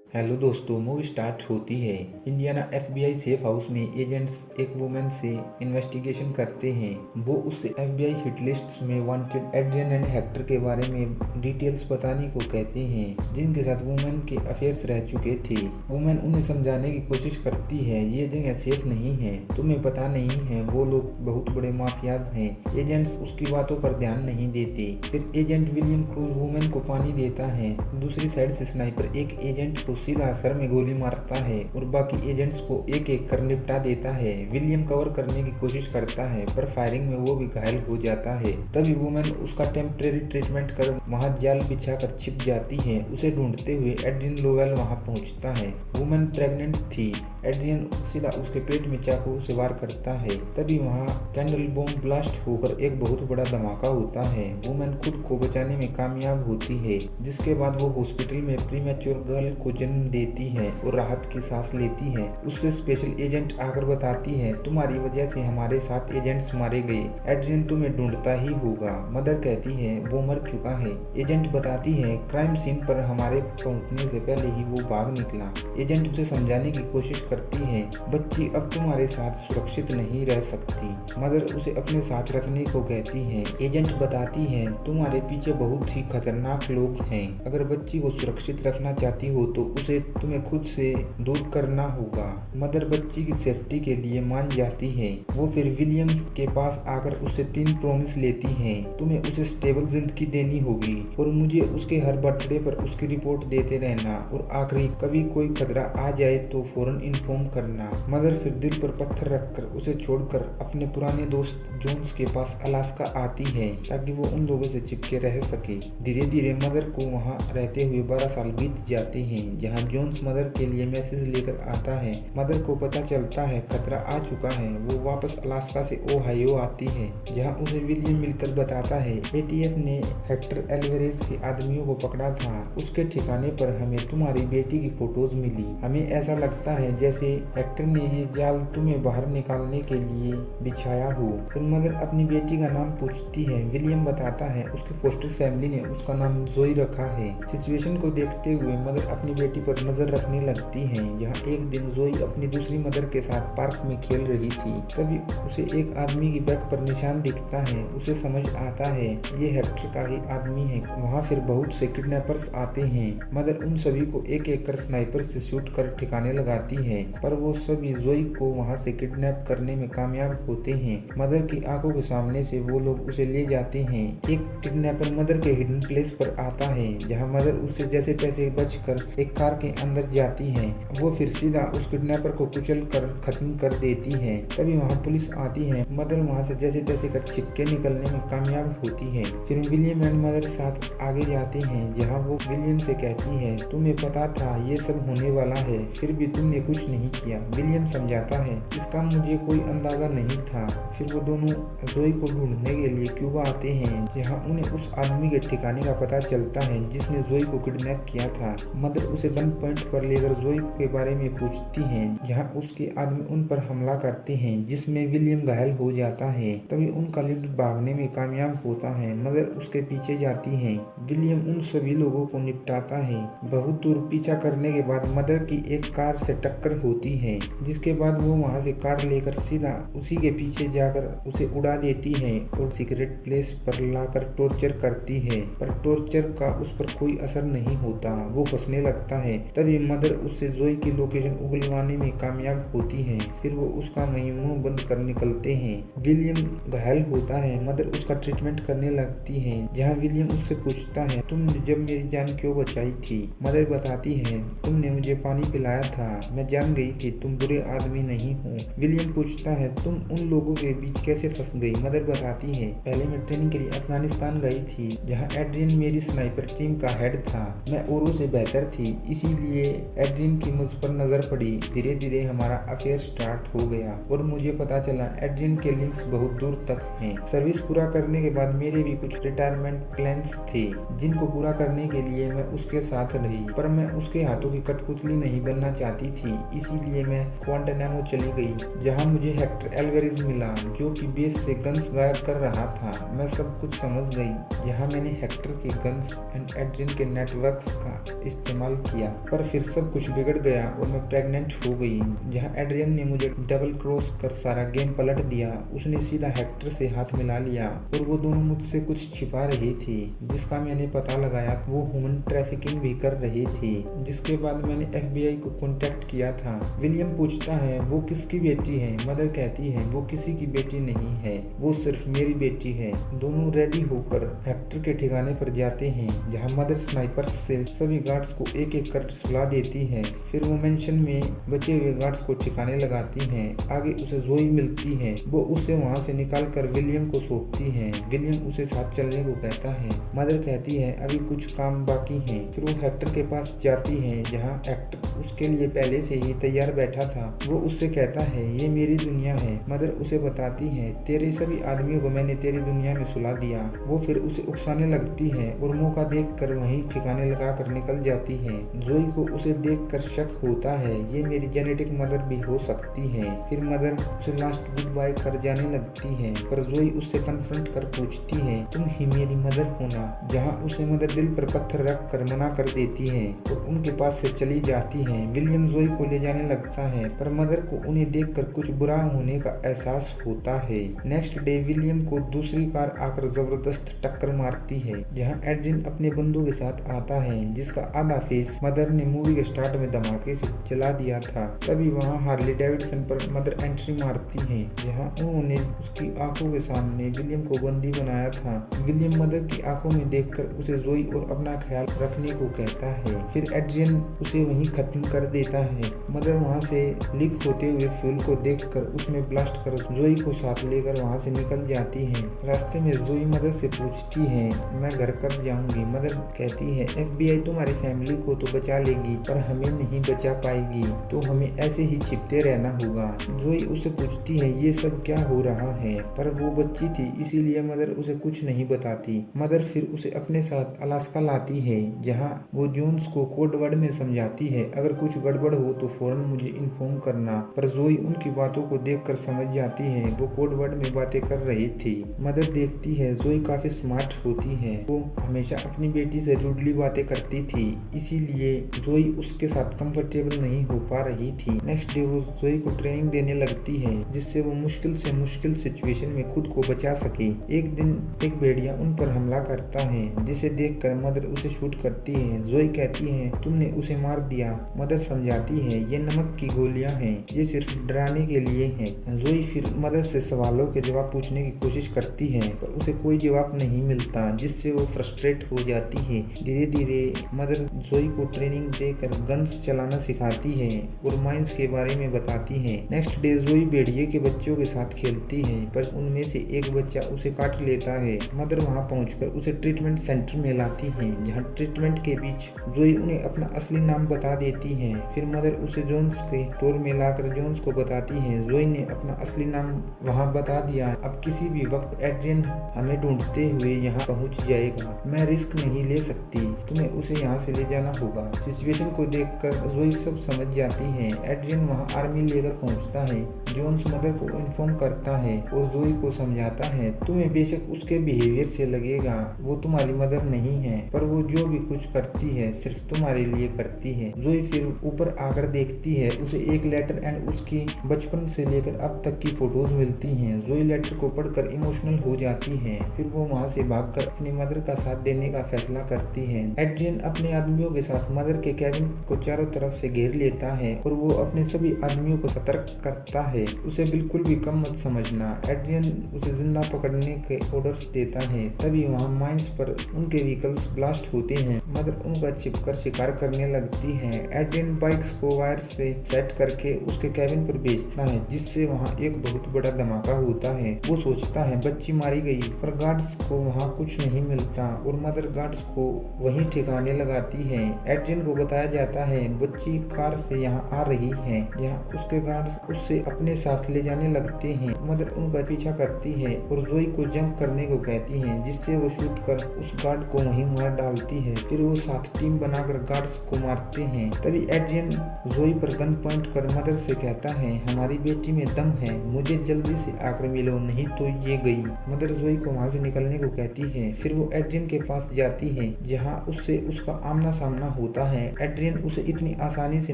Hello दोस्तों, movie start होती है। इंडियाना एफबीआई सेफ हाउस में एजेंट्स एक वुमेन से इन्वेस्टिगेशन करते हैं। वो उससे एफबीआई हिट लिस्ट में वांटेड एड्रियन एंड हेक्टर के बारे में डिटेल्स बताने को कहते हैं, जिनके साथ वुमेन के अफेयर्स रह चुके थे। वुमेन उन्हें समझाने की कोशिश करती है, ये जगह सेफ नहीं है, तुम्हें पता नहीं है वो लोग बहुत बड़े माफियाज हैं। एजेंट्स उसकी बातों पर ध्यान नहीं देते। फिर एजेंट विलियम क्रूज वुमेन को पानी देता है। दूसरी साइड से स्नाइपर एक एजेंट को सीधा सर में गोली मारता है और बाकी एजेंट्स को एक एक कर निपटा देता है। विलियम कवर करने की कोशिश करता है, पर फायरिंग में वो भी घायल हो जाता है। तभी वुमेन उसका टेम्परेरी ट्रीटमेंट कर वहां जाल बिछाकर छिप जाती है। उसे ढूंढते हुए एड्रियन लोवेल वहां पहुंचता है। वुमेन प्रेग्नेंट थी। एड्रियन सीधा उसके पेट में चाकू से वार करता है। तभी वहां कैंडल बॉम्ब ब्लास्ट होकर एक बहुत बड़ा धमाका होता है। वुमेन खुद को बचाने में कामयाब होती है, जिसके बाद वो हॉस्पिटल में प्रीमेच्योर गर्ल को जन्म देती है और राहत की सांस लेती है। उससे स्पेशल एजेंट आकर बताती है, तुम्हारी वजह से हमारे 7 एजेंट्स मारे गए। एड्रियन तुम्हें ढूंढता ही होगा। मदर कहती है वो मर चुका है। एजेंट बताती है क्राइम सीन पर हमारे पहुंचने से पहले ही वो भाग निकला। एजेंट उसे समझाने की कोशिश करती है, बच्ची अब तुम्हारे साथ सुरक्षित नहीं रह सकती। मदर उसे अपने साथ रखने को कहती है। एजेंट बताती है तुम्हारे पीछे बहुत ही खतरनाक लोग हैं। अगर बच्ची को सुरक्षित रखना चाहती हो तो उसे तुम्हें खुद से दूर करना होगा। मदर बच्ची की सेफ्टी के लिए मान जाती है। वो फिर विलियम के पास आकर उससे 3 प्रॉमिस लेती है। तुम्हें उसे स्टेबल जिंदगी देनी होगी और मुझे उसके हर बर्थडे पर उसकी रिपोर्ट देते रहना, और आखिरी कभी कोई खतरा आ जाए तो फौरन इन्फॉर्म करना। मदर फिर दिल पर पत्थर रखकर उसे छोड़कर अपने पुराने दोस्त जोन्स के पास अलास्का आती है, ताकि वो उन लोगों से चिपके रह सके। धीरे धीरे मदर को वहाँ रहते हुए 12 साल बीत जाते हैं। जहाँ जोन्स मदर के लिए मैसेज लेकर आता है। मदर को पता चलता है खतरा आ चुका है। वो वापस अलास्का से ओहायो आती है, जहाँ उसे विलियम मिलकर बताता है एटीएफ ने हेक्टर एल्वेरेज के आदमियों को पकड़ा था। उसके ठिकाने पर हमें तुम्हारी बेटी की फोटोज मिली। हमें ऐसा लगता है जैसे हेक्टर ने ये जाल तुम्हें बाहर निकालने के लिए बिछाया हो। फिर मदर अपनी बेटी का नाम पूछती है। विलियम बताता है उसके फोस्टर फैमिली ने उसका नाम जोई रखा है। सिचुएशन को देखते हुए मदर अपनी बेटी पर नजर रखने लगती है। जहाँ एक दिन जोई अपनी दूसरी मदर के साथ पार्क में खेल रही थी। तभी उसे एक आदमी की बैक पर निशान दिखता है। उसे समझ आता है ये हेक्टर का ही आदमी है। वहाँ फिर बहुत से किडनैपर्स आते हैं। मदर उन सभी को एक एक कर स्नाइपर से शूट कर ठिकाने लगाती है, पर वो सभी जोई को वहाँ से किडनैप करने में कामयाब होते हैं। मदर की आंखों के सामने से वो लोग उसे ले जाते हैं। एक किडनैपर मदर के हिडन प्लेस पर आता है, जहाँ मदर उससे जैसे तैसे बचकर एक कार के अंदर जाती है। वो फिर सीधा उस किडनैपर को कुचल कर खत्म कर देती है। तभी वहाँ पुलिस आती है। मदर वहाँ से जैसे तैसे कर छिपके निकलने में कामयाब होती है। फिर विलियम एंड मदर साथ आगे जाते हैं, जहाँ वो विलियम से कहती है तुम्हें पता था ये सब होने वाला है, फिर भी तुमने कुछ नहीं किया। विलियम समझाता है इसका मुझे कोई अंदाजा नहीं था। फिर वो दोनों जोई को ढूंढने के लिए क्यूबा आते हैं, जहाँ उन्हें उस आदमी के ठिकाने का पता चलता है जिसने जोई को किडनैप किया था। मदर उसे गन पॉइंट पर लेकर जोई के बारे में पूछती हैं, जहाँ उसके आदमी उन पर हमला करते हैं, जिसमें विलियम घायल हो जाता है। तभी उनका लीडर भागने में कामयाब होता है। मदर उसके पीछे जाती है। विलियम उन सभी लोगों को निपटाता है। बहुत दूर पीछा करने के बाद मदर की एक कार से टक्कर होती है, जिसके बाद वो वहां से कार लेकर सीधा उसी के पीछे जाकर उसे उड़ा देती है और सीक्रेट प्लेस पर लाकर टॉर्चर करती है, पर टॉर्चर का उस पर कोई असर नहीं होता। वो हंसने लगता है। तभी मदर उससे जोई की लोकेशन उगलवाने में कामयाब होती है। फिर वो उसका मुंह बंद कर निकलते हैं। विलियम घायल होता है। मदर उसका ट्रीटमेंट करने लगती है, जहाँ विलियम उससे पूछता है तुमने जब मेरी जान क्यों बचाई थी। मदर बताती है तुमने मुझे पानी पिलाया था, मैं जान गई थी तुम बुरे आदमी नहीं हो। विलियम पूछता है तुम उन लोगों के बीच कैसे फंस गई। मदर बताती है पहले मैं ट्रेनिंग के लिए अफगानिस्तान गई थी, जहाँ एड्रियन मेरी स्नाइपर टीम का हेड था। मैं औरों से बेहतर थी, इसीलिए एड्रियन की मुझ पर नजर पड़ी। धीरे धीरे हमारा अफेयर स्टार्ट हो गया और मुझे पता चला एड्रियन के लिंक्स बहुत दूर तक हैं। सर्विस पूरा करने के बाद मेरे भी कुछ रिटायरमेंट प्लान्स थे, जिनको पूरा करने के लिए मैं उसके साथ रही, पर मैं उसके हाथों की कठपुतली नहीं बनना चाहती थी। इसीलिए मैं ग्वांटानामो चली गई, जहाँ मुझे हेक्टर एल्वारेज मिला जो कि बेस से गन्स गायब कर रहा था। मैं सब कुछ समझ गई। यहाँ मैंने हेक्टर के गन्स एंड एड्रियन के नेटवर्क्स का इस्तेमाल किया, पर फिर सब कुछ बिगड़ गया और मैं प्रेग्नेंट हो गई। जहाँ एड्रियन ने मुझे डबल क्रॉस कर सारा गेम पलट दिया। उसने सीधा हेक्टर से हाथ मिला लिया और वो दोनों मुझसे कुछ छिपा रहे थे जिसका मैंने पता लगाया। वो ह्यूमन ट्रैफिकिंग भी कर रहे थे। जिसके बाद मैंने FBI को कांटेक्ट किया था। विलियम पूछता है वो किसकी बेटी है। मदर कहती है वो किसी की बेटी नहीं है, वो सिर्फ मेरी बेटी है। दोनों रेडी होकर हेक्टर के ठिकाने पर जाते हैं, जहाँ मदर स्नाइपर से सभी गार्ड्स को एक एक कर सुला देती है। फिर वो मेंशन में बचे हुए गार्ड्स को ठिकाने लगाती है। आगे उसे जोई मिलती है। वो उसे वहाँ से निकाल कर विलियम को सौंपती है। विलियम उसे साथ चलने को कहता है। मदर कहती है अभी कुछ काम बाकी है। फिर वो हेक्टर के पास जाती है, जहाँ हेक्टर उसके लिए पहले से ही तैयार बैठा था। वो उससे कहता है ये मेरी दुनिया है। मदर उसे बताती है तेरे सभी आदमियों को मैंने तेरी दुनिया में सुला दिया। वो फिर उसे उकसाने लगती है और मौका देखकर वहीं ठिकाने लगा कर निकल जाती है। जोई को उसे देखकर शक होता है ये मेरी जेनेटिक मदर भी हो सकती है। फिर मदर उसे लास्ट गुड बाय कर जाने लगती है, पर जोई उससे कन्फ्रंट कर पूछती है तुम ही मेरी मदर होना। जहाँ उसे मदर दिल पर पत्थर रख कर मना कर देती है और उनके पास से चली जाती है। विलियम जोई को ले जाने लगता है, पर मदर को उन्हें देखकर कुछ बुरा होने का एहसास होता है। नेक्स्ट डे विलियम को दूसरी कार आकर जबरदस्त टक्कर मारती है, जहाँ एड्रियन अपने बंधु के साथ आता है, जिसका आधा फेस मदर ने मूवी के स्टार्ट में धमाके से जला दिया था। तभी वहाँ हार्ली डेविडसन पर मदर एंट्री मारती है, जहाँ उन्होंने उसकी आंखों के सामने विलियम को बंदी बनाया था। विलियम मदर की आंखों में देखकर उसे जोई और अपना ख्याल रखने को कहता है। फिर एड्रियन उसे वहीं खत्म कर देता है। मदर वहाँ से लीक होते हुए फ्यूल को देखकर उसमें ब्लास्ट कर जोई को साथ लेकर वहाँ से निकल जाती है। रास्ते में जोई मदर से पूछती है मैं घर कब जाऊंगी। मदर कहती है FBI तुम्हारी फैमिली को तो बचा लेगी, पर हमें नहीं बचा पाएगी, तो हमें ऐसे ही छिपते रहना होगा। जोई उसे पूछती है ये सब क्या हो रहा है, पर वो बच्ची थी इसीलिए मदर उसे कुछ नहीं बताती। मदर फिर उसे अपने साथ अलास्का लाती है, जहाँ वो जोन्स को कोड वर्ड में समझाती है अगर कुछ गड़बड़ हो तो फौरन मुझे इन्फॉर्म करना। पर जोई उनकी बातों को देखकर समझ जाती है वो कोड वर्ड में बातें कर रही थी। मदर देखती है जोई काफी स्मार्ट होती है। वो हमेशा अपनी बेटी से रूडली बातें करती थी, इसीलिए जोई उसके साथ कंफर्टेबल नहीं हो पा रही थी। नेक्स्ट डे वो जोई को ट्रेनिंग देने लगती है, जिससे वो मुश्किल से मुश्किल सिचुएशन में खुद को बचा सके। एक दिन एक भेड़िया उन पर हमला करता है, जिसे देखकर मदर उसे शूट करती है। जोई कहती है तुमने उसे मार दिया। मदर समझाती है ये नमक की गोलियां हैं, ये सिर्फ डराने के लिए हैं। जोई फिर मदर से सवालों के जवाब पूछने की कोशिश करती है, पर उसे कोई जवाब नहीं मिलता, जिससे वो फ्रस्ट्रेट हो जाती है। धीरे धीरे मदर जोई को ट्रेनिंग देकर गन्स चलाना सिखाती है और माइंस के बारे में बताती है। नेक्स्ट डे जोई भेड़िए के बच्चों के साथ खेलती है, पर उनमें से एक बच्चा उसे काट लेता है। मदर वहां पहुंचकर उसे ट्रीटमेंट सेंटर में लाती है, जहां ट्रीटमेंट के बीच जोई उन्हें अपना असली नाम बता देती है। फिर मदर उसे जोन्स के स्टोर में लाकर जोन्स को बताती है जोई ने अपना असली नाम वहां बता दिया। अब किसी भी वक्त एड्रियन हमें ढूंढते हुए यहाँ पहुंच जाएगा। मैं रिस्क नहीं ले सकती, तुम्हें उसे यहाँ से ले जाना होगा। सिचुएशन को देखकर जोई सब समझ जाती है। एड्रियन वहाँ आर्मी लेकर पहुँचता है। जोन्स मदर को इन्फॉर्म करता है और जोई को समझाता है तुम्हें बेशक उसके बिहेवियर से लगेगा वो तुम्हारी मदर नहीं है, पर वो जो भी कुछ करती है सिर्फ तुम्हारे लिए करती है। जोई फिर ऊपर आकर देखती है, उसे एक लेटर एंड उसकी बचपन से लेकर अब तक की फोटोज मिलती हैं। जोई लेटर को पढ़कर इमोशनल हो जाती है। फिर वो वहाँ से भागकर अपनी मदर का साथ देने का फैसला करती है। एड्रियन अपने आदमियों के साथ मदर के कैबिन को चारों तरफ से घेर लेता है और वो अपने सभी आदमियों को सतर्क करता है उसे बिल्कुल भी कम मत समझना। एड्रियन उसे जिंदा पकड़ने के ऑर्डर्स देता है। तभी वहाँ माइंस पर उनके व्हीकल्स ब्लास्ट होते हैं। मदर उनका छिपकर शिकार करने लगती है। एड्रियन बाइक्स को वायर से सेट करके उसके कैबिन पर भेजता है, जिससे वहाँ एक बहुत बड़ा धमाका होता है। वो सोचता है बच्ची मारी गई, पर गार्ड्स को वहाँ कुछ नहीं मिलता और मदर गार्ड्स को वहीं ठिकाने लगाती है। एड्रियन को बताया जाता है बच्ची कार से यहाँ आ रही है, जहाँ उसके गार्ड्स उससे अपने अपने साथ ले जाने लगते हैं। मदर उनका पीछा करती है और जोई को जंप करने को कहती है, जिससे वो शूट कर उस गार्ड को वहीं मार डालती है। फिर वो साथ टीम बनाकर गार्ड्स को मारते हैं। तभी एड्रियन जोई पर गन पॉइंट कर मदर से कहता है, हमारी बेटी में दम है, मुझे जल्दी से आकर मिलो, नहीं तो ये गई। मदर जोई को वहाँ से निकलने को कहती है। फिर वो एड्रियन के पास जाती है, जहाँ उससे उसका आमना सामना होता है। एड्रियन उसे इतनी आसानी से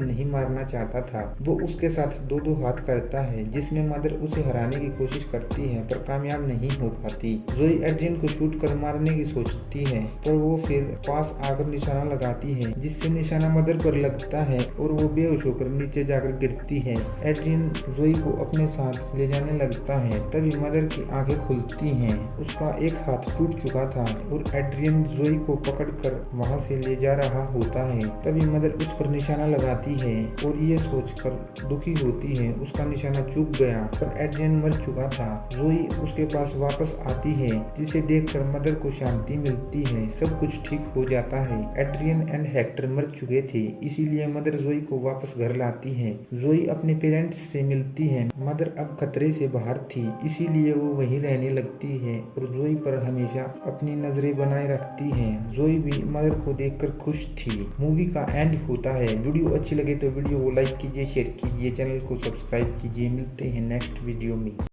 नहीं मारना चाहता था। वो उसके साथ दो दो हाथ करता है, जिसमें मदर उसे हराने की कोशिश करती है पर कामयाब नहीं हो पाती। जोई एड्रियन को शूट कर मारने की सोचती है, पर वो फिर पास आकर निशाना लगाती है, जिससे निशाना मदर पर लगता है और वो बेहोश होकर नीचे जाकर गिरती है। एड्रियन जोई को अपने साथ ले जाने लगता है। तभी मदर की आंखें खुलती हैं। उसका एक हाथ टूट चुका था और एड्रियन जोई को पकड़कर वहां से ले जा रहा होता है। तभी मदर उस पर निशाना लगाती है और ये सोचकर दुखी होती है उसका निशाना चूक गया, पर एड्रियन मर चुका था। जोई उसके पास वापस आती है, जिसे देखकर मदर को शांति मिलती है। सब कुछ ठीक हो जाता है। एड्रियन एंड हेक्टर मर चुके थे, इसीलिए मदर जोई को वापस घर लाती है। जोई अपने पेरेंट्स से मिलती है। मदर अब खतरे से बाहर थी, इसीलिए वो वहीं रहने लगती है और जोई पर हमेशा अपनी नजरें बनाए रखती है। जोई भी मदर को देखकर खुश थी। मूवी का एंड होता है। वीडियो अच्छी लगे तो वीडियो को लाइक कीजिए, शेयर कीजिए, चैनल को सब्सक्राइब कीजिए। मिलते हैं नेक्स्ट वीडियो में।